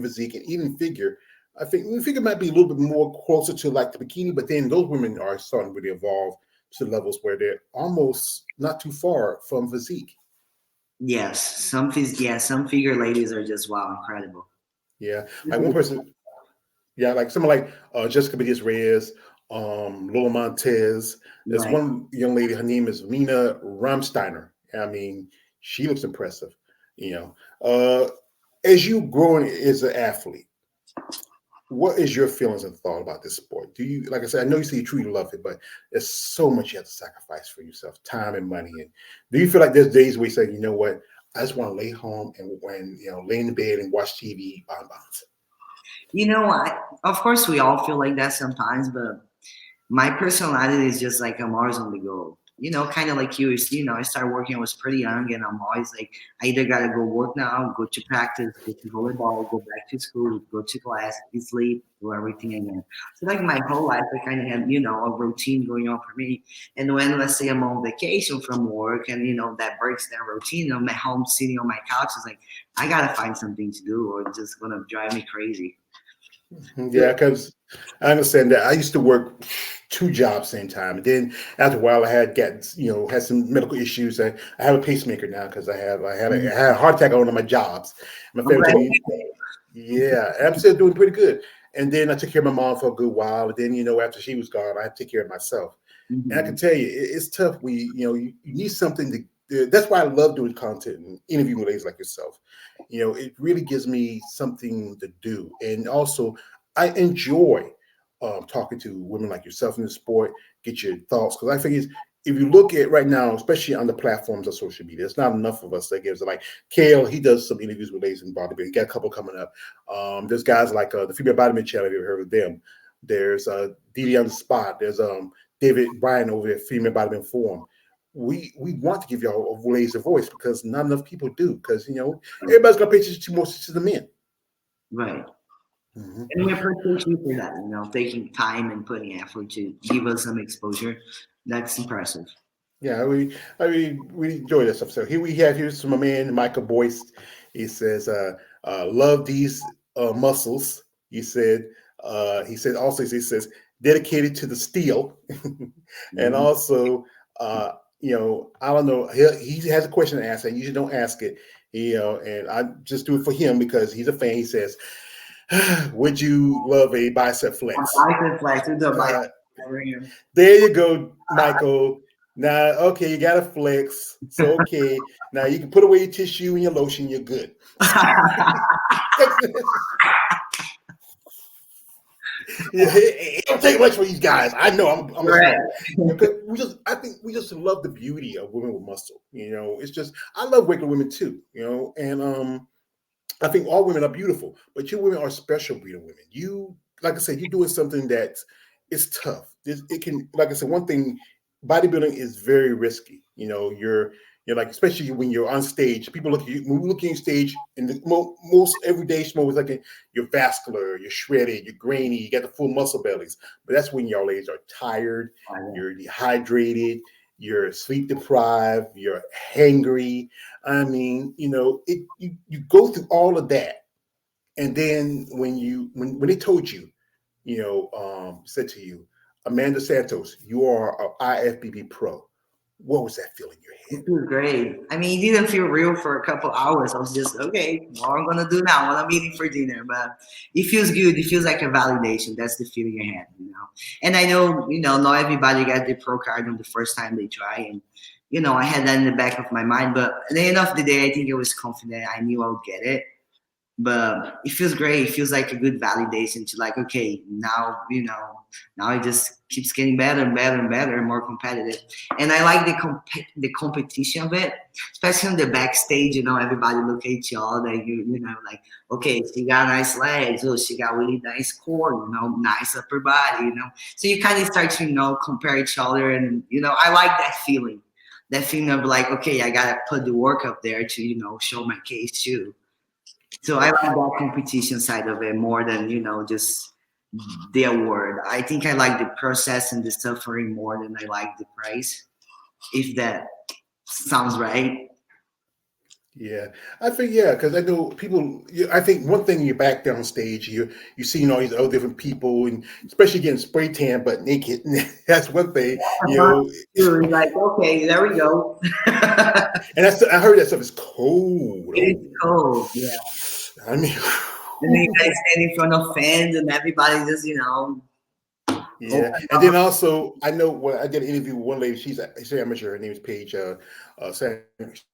physique and even figure. I think figure might be a little bit more closer to like the bikini, but then those women are starting to really evolve to levels where they're almost not too far from physique. Yes, some figure ladies are just wow, incredible. Yeah, like one person, yeah, like someone like Jessica Benitez Reyes, Lola Montez. There's Right. one young lady. Her name is Mina Ramsteiner. I mean, she looks impressive. You know, as you growing as an athlete, what is your feelings and thought about this sport? Do you, like I said, I know you say you truly love it, but there's so much you have to sacrifice for yourself, time and money. And do you feel like there's days where you say, you know what, I just want to lay home and when lay in the bed and watch TV bonbons? Of course we all feel like that sometimes, but my personality is just like I'm always on the go. Kind of like you. I started working. I was pretty young, and I'm always like, I either gotta go work now, go to practice, go to volleyball, go back to school, go to class, sleep, do everything again. So like my whole life, I kind of had a routine going on for me. And when let's say I'm on vacation from work, and that breaks that routine, I'm at home sitting on my couch. It's like I gotta find something to do, or it's just gonna drive me crazy. Yeah, because I understand that. I used to work two jobs same time, and then after a while, I had had some medical issues. I have a pacemaker now because I had a heart attack on one of my jobs. My I'm family glad. told me, yeah, and I'm still doing pretty good. And then I took care of my mom for a good while. And then after she was gone, I had to take care of myself. And I Mhm. can tell you, it's tough. You need something to. That's why I love doing content and interviewing ladies like yourself. It really gives me something to do, and also I enjoy talking to women like yourself in the sport. Get your thoughts because I think if you look at right now, especially on the platforms of social media, there's not enough of us that gives it. Like Kale, he does some interviews with ladies in bodybuilding. He got a couple coming up. There's guys like the Female Bodybuilding Channel. Have you ever heard of them? There's Didi on the Spot. There's David Bryan over there, Female Bodybuilding Forum. We want to give y'all a ladies a voice because not enough people do. Because everybody's got pictures too much to the men. Right. Hmm. And we appreciate you for that, taking time and putting effort to give us some exposure. That's impressive. Yeah, we enjoy that stuff. So here's from my man Michael Boyce. He says, "Love these muscles." He said also he says dedicated to the steel, and Mhm. also I don't know. He has a question to ask. I usually don't ask it. And I just do it for him because he's a fan. He says, "Would you love a bicep flex?" Bicep flex, we do a bicep Uh, over here. There you go, Michael. Now, okay, you got to flex. So, okay, now you can put away your tissue and your lotion. You're good. It don't take much for these guys. I know. I'm a Right. smart. 'Cause I think we just love the beauty of women with muscle. It's just I love regular women too. And I think all women are beautiful, but you women are special breed of women. You, like I said, you're doing something that is tough. It can, like I said, one thing, bodybuilding is very risky. You're like, especially when you're on stage, people look at you, when we look at you on stage, and the most everyday smoke is like you're vascular, you're shredded, you're grainy, you got the full muscle bellies. But that's when y'all ladies are tired, you're dehydrated, you're sleep deprived, you're hangry. I mean, you go through all of that, and then when they told you, said to you, Amanda Santos, you are an IFBB pro. What was that feeling in your It head? feels great. I mean, it didn't feel real for a couple hours. I was just, okay, what I'm gonna do now, what I'm eating for dinner. But it feels good. It feels like a validation. That's the feeling I had. And I know, not everybody got the pro card on the first time they try. And, I had that in the back of my mind. But at the end of the day, I think I was confident. I knew I would get it. But it feels great. It feels like a good validation to like, okay, now it just keeps getting better and better and better and more competitive. And I like the competition of it, especially on the backstage. Everybody look at each other. Like, okay, she got nice legs. Oh, she got really nice core. Nice upper body. So you kind of start to compare each other, and I like that feeling. That feeling of like, okay, I gotta put the work up there to show my case too. So I Yeah. like that competition side of it more than just the award. I think I like the process and the suffering more than I like the prize. If that sounds right. Yeah, I think yeah, because I know people. I think one thing you back down stage, you seeing all these other different people, and especially getting spray tan but naked. That's one thing, You're like, okay, there we go. and that's I heard that stuff is cold. It is Oh, cold, yeah. I mean, And then you guys stand in front of fans, and everybody just, yeah, open and up. then also I know when I did an interview with one lady, she's an amateur. Her name is Paige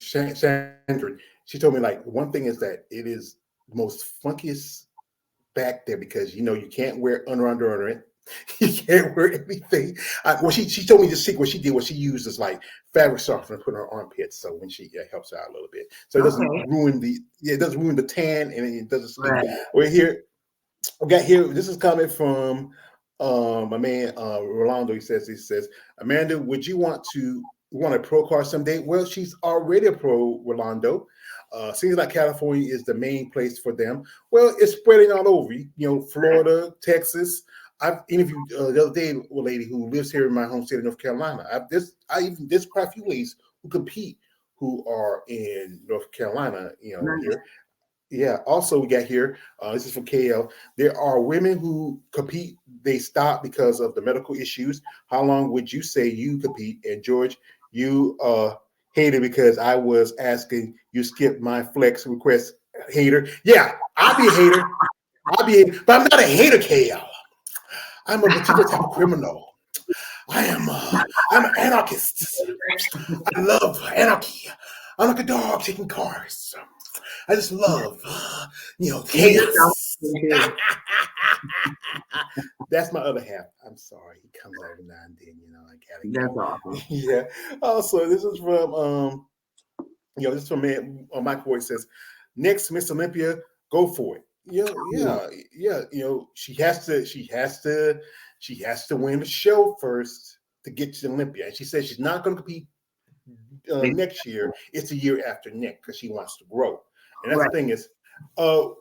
Sandra. She told me like one thing is that it is most funkiest back there because you can't wear under it. You can't wear anything. Well, she told me the secret. What she did was she used this like fabric softener to put in her armpits, so when she helps her out a little bit, so it doesn't Okay, ruin it doesn't ruin the tan and it doesn't sting. right. We're here. We got here. This is coming from my man Rolando. He says, Amanda, would you want a pro car someday? Well, she's already a pro, Rolando. Seems like California is the main place for them. Well, it's spreading all over. Florida, Texas. I've interviewed the other day a lady who lives here in my home state of North Carolina. There's quite a few ladies who compete who are in North Carolina. Nice. Here. Yeah. Also, we got here. This is from KL. There are women who compete. They stop because of the medical issues. How long would you say you compete? And George, you hated because I was asking you skip my flex request. Hater. Yeah, I'll be a hater. But I'm not a hater, KL. I'm a particular type of criminal. I'm an anarchist. I love anarchy. I'm like a dog taking cars. I just love, You just sound chaos. like him, That's my other half. I'm sorry. He comes out every now and then, I gotta too. get That's awesome. him. Yeah. Also, this is from this is from man Michael Boyd says, next Miss Olympia, go for it. Yeah. She has to win the show first to get to Olympia. And she says she's not gonna compete next year. It's the year after next because she wants to grow. And that's the Right. thing is,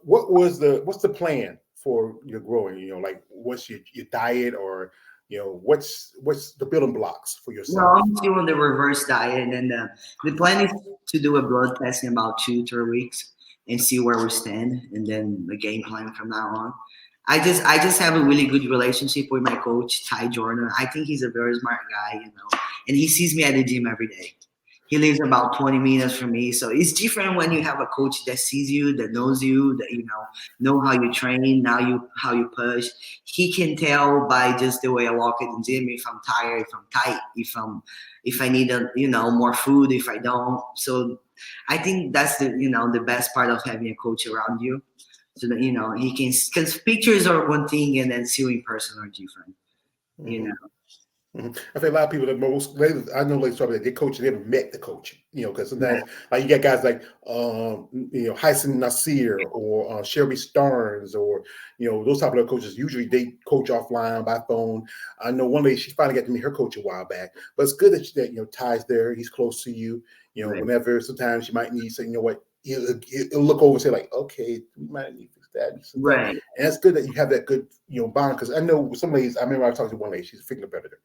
what's the plan for your growing? Like what's your diet or what's the building blocks for No, yourself? I'm still on the reverse diet, and then the plan is to do a blood test in about 2 3 weeks and see where we stand, and then the game plan from now on. I just have a really good relationship with my coach Ty Jordan. I think he's a very smart guy, and he sees me at the gym every day. He lives about 20 minutes from me, so it's different when you have a coach that sees you, that knows you, that know how you train, now you how you push. He can tell by just the way I walk in the gym if I'm tired, if I'm tight, if I need more food, if I don't. So I think that's the best part of having a coach around you, so that he can, because pictures are one thing and then seeing in person are different. You Mhm. know, I think a lot of people that most ladies I know ladies probably that get coach never met the coach, because right, sometimes like you got guys like Hyson Nasir or Sherry Starnes or those type of coaches. Usually they coach offline by phone. I know one lady she finally got to meet her coach a while back, but it's good that Ty's there. He's close to you. right, Whenever sometimes you might need say what he'll look over and say like, okay, we might need to fix that, fix that. right, And it's good that you have that good bond because I know with some ladies. I remember I talked to one lady. She's a figure competitor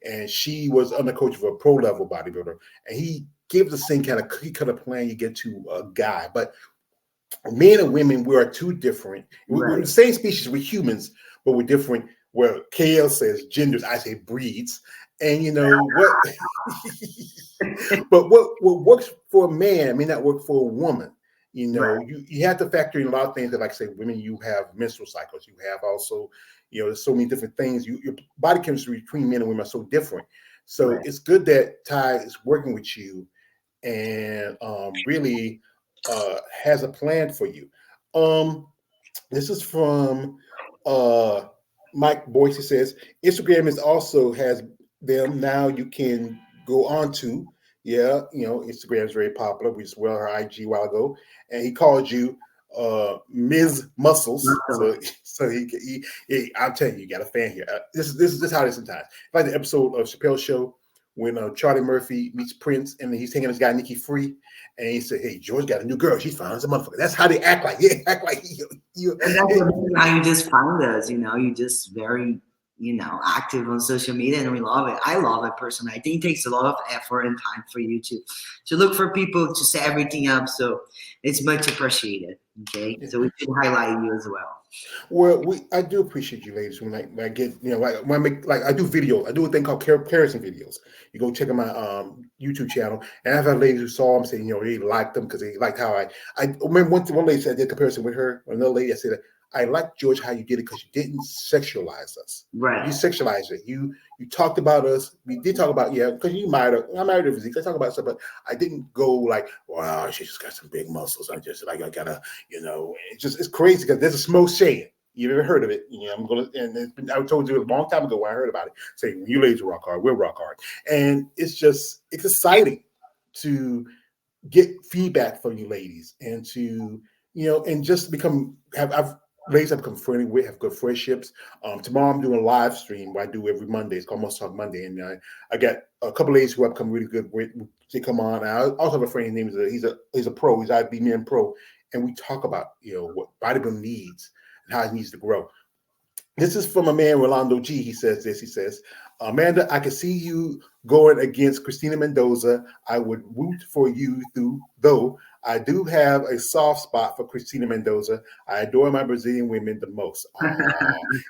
and she was under coach of a pro level bodybuilder, and he gave the same kind of cookie cutter plan you get to a guy. But men and women, we are two different. We're right. the same species. We're humans, but we're different. Where KL says genders, I say breeds. And you know what? But what works for a man may not work for a woman. Right. You have to factor in a lot of things that, like I say, women, you have menstrual cycles. You have also, there's so many different things. Your body chemistry between men and women are so different. So Right. it's good that Ty is working with you and really has a plan for you. Um, this is from uh, Mike Boyce. Says Instagram is also has them now. You can go on to Instagram is very popular. We just went on her IG a while ago, and he called you Ms. Muscles. So So, I'm telling you, you got a fan here. This is how it is sometimes. Like the episode of Chappelle's Show when Charlie Murphy meets Prince and he's taking this guy Nikki Free, and he said, "Hey, George got a new girl. She's fine as a motherfucker." That's how they act like. Yeah, act like you. and that's the reason how you just found us. You just very, active on social media, and we love it. I love it personally. I think it takes a lot of effort and time for you to look for people to set everything up. So it's much appreciated. Okay, Yeah. so we should highlight you as well. Well, I do appreciate you ladies when I get like when I make like I do video. I do a thing called comparison videos. You go check out my YouTube channel, and I've had ladies who saw them say they liked them because they liked how I remember one lady said I did a comparison with her. Another lady I said I like George how you did it because you didn't sexualize us. You Right. sexualized it. You talked about us. We did talk about because I married her physique. I talk about stuff, but I didn't go like, wow, she just got some big muscles. I gotta it's crazy because there's a smoke shade. You ever heard of it? I'm gonna and I told you a long time ago when I heard about it. Saying you ladies rock hard, we'll rock hard, and it's exciting to get feedback from you ladies and to and just become I've ladies have become friendly with, have good friendships. Tomorrow I'm doing a live stream where I do every Monday. It's called Must Talk Monday, and I got a couple ladies who I've become really good with. They come on. I also have a friend. His name is he's a pro. He's IFBB pro, and we talk about what bodybuilding needs and how it needs to grow. This is from a man, Rolando G. He says this. He says, Amanda, I can see you going against Christina Mendoza. I would root for you though I do have a soft spot for Christina Mendoza. I adore my Brazilian women the most. Oh,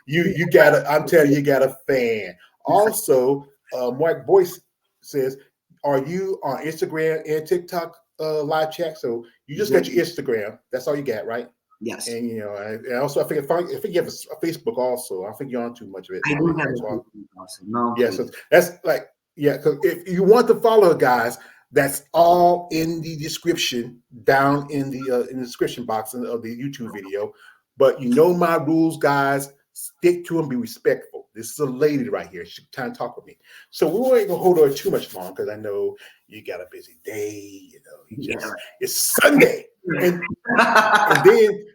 you got I'm telling you, you got a fan. Also, Mark Boyce says, are you on Instagram and TikTok live chat? So you just got your Instagram. That's all you got, right? Yes. And and also I think you have a Facebook also. I don't think you're on too much of it. I do have a Facebook also. No. Yeah, so that's like because if you want to follow guys, that's all in the description down in the description box of the YouTube video. But my rules, guys. Stick to them. Be respectful. This is a lady right here. She's trying to talk with me. So we ain't gonna hold her too much long because I know you got a busy day. It's Sunday, and then